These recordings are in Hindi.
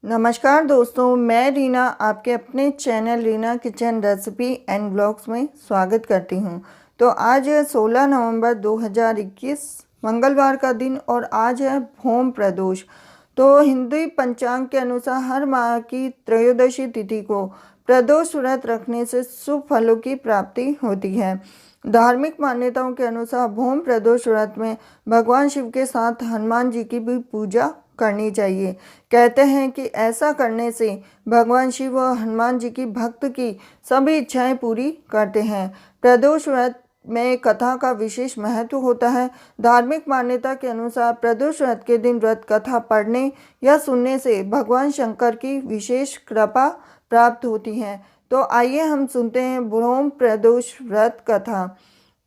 नमस्कार दोस्तों, मैं रीना आपके अपने channel Reena kitchen recipe and blogs में स्वागत करती हूं। तो आज है 16 नवंबर 2021 मंगलवार का दिन और आज है भोम प्रदोष। तो हिंदू पंचांग के अनुसार हर माह की त्रयोदशी तिथि को प्रदोष व्रत रखने से शुभ फलों की प्राप्ति होती है। धार्मिक मान्यताओं के अनुसार भोम प्रदोष व्रत में भगवान शिव के साथ हनुमान जी की भी पूजा करनी चाहिए। कहते हैं कि ऐसा करने से भगवान शिव और हनुमान जी की भक्त की सभी इच्छाएं पूरी करते हैं। प्रदोष व्रत में कथा का विशेष महत्व होता है। धार्मिक मान्यता के अनुसार प्रदोष व्रत के दिन व्रत कथा पढ़ने या सुनने से भगवान शंकर की विशेष कृपा प्राप्त होती है। तो आइए हम सुनते हैं भोम प्रदोष व्रत कथा।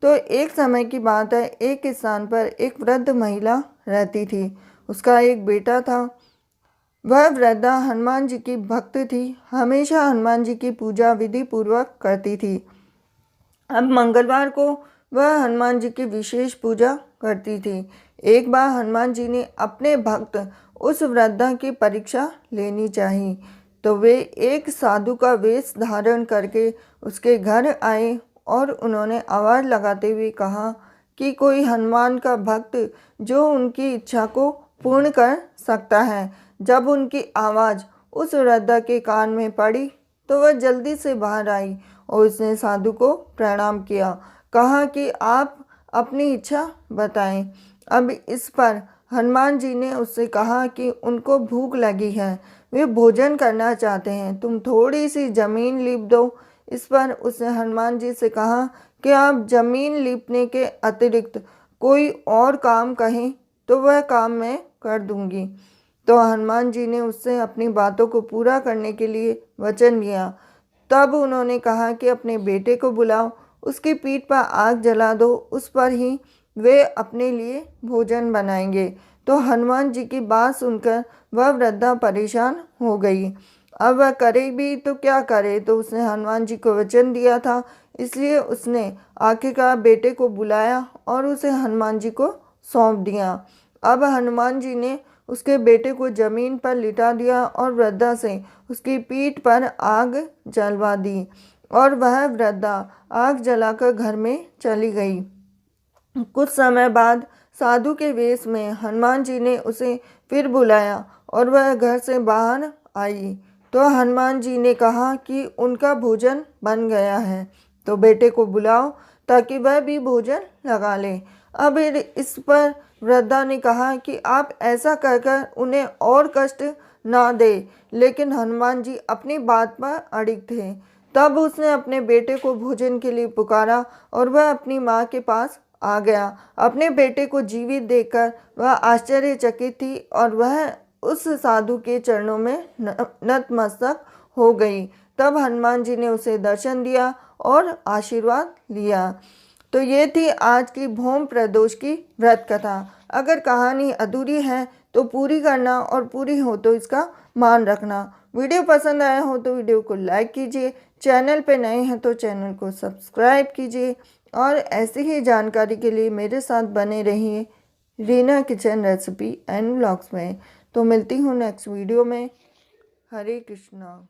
तो एक समय की बात है, एक स्थान पर एक वृद्ध महिला रहती थी। उसका एक बेटा था। वह वृद्धा हनुमान जी की भक्त थी, हमेशा हनुमान जी की पूजा विधि पूर्वक करती थी। अब मंगलवार को वह हनुमान जी की विशेष पूजा करती थी। एक बार हनुमान जी ने अपने भक्त उस वृद्धा की परीक्षा लेनी चाहिए, तो वे एक साधु का वेश धारण करके उसके घर आए और उन्होंने आवाज़ लगाते हुए कहा कि कोई हनुमान का भक्त जो उनकी इच्छा को पूर्ण कर सकता है। जब उनकी आवाज़ उस वृद्धा के कान में पड़ी तो वह जल्दी से बाहर आई और उसने साधु को प्रणाम किया। कहा कि आप अपनी इच्छा बताएं। अब इस पर हनुमान जी ने उससे कहा कि उनको भूख लगी है, वे भोजन करना चाहते हैं, तुम थोड़ी सी ज़मीन लीप दो। इस पर उसने हनुमान जी से कहा कि आप ज़मीन लीपने के अतिरिक्त कोई और काम कहें तो वह काम मैं कर दूंगी। तो हनुमान जी ने उससे अपनी बातों को पूरा करने के लिए वचन लिया। तब उन्होंने कहा कि अपने बेटे को बुलाओ, उसकी पीठ पर आग जला दो, उस पर ही वे अपने लिए भोजन बनाएंगे। तो हनुमान जी की बात सुनकर वह वृद्धा परेशान हो गई। अब वह करे भी तो क्या करे। तो उसने हनुमान जी को वचन दिया था, इसलिए उसने आखिरकार बेटे को बुलाया और उसे हनुमान जी को सौंप दिया। अब हनुमान जी ने उसके बेटे को जमीन पर लिटा दिया और वृद्धा से उसकी पीठ पर आग जलवा दी और वह वृद्धा आग जलाकर घर में चली गई। कुछ समय बाद साधु के वेश में हनुमान जी ने उसे फिर बुलाया और वह घर से बाहर आई। तो हनुमान जी ने कहा कि उनका भोजन बन गया है, तो बेटे को बुलाओ ताकि वह भी भोजन लगा ले। अब इस पर वृद्धा ने कहा कि आप ऐसा कर उन्हें और कष्ट ना दे, लेकिन हनुमान जी अपनी बात पर अड़िग थे। तब उसने अपने बेटे को भोजन के लिए पुकारा और वह अपनी माँ के पास आ गया। अपने बेटे को जीवित देखकर वह आश्चर्यचकित थी और वह उस साधु के चरणों में नतमस्तक हो गई। तब हनुमान जी ने उसे दर्शन दिया और आशीर्वाद लिया। तो ये थी आज की भोम प्रदोष की व्रत कथा। अगर कहानी अधूरी है तो पूरी करना और पूरी हो तो इसका मान रखना। वीडियो पसंद आया हो तो वीडियो को लाइक कीजिए, चैनल पे नए हैं तो चैनल को सब्सक्राइब कीजिए और ऐसी ही जानकारी के लिए मेरे साथ बने रहिए Reena kitchen recipe and blogs में। तो मिलती हूँ नेक्स्ट वीडियो में। हरे कृष्णा।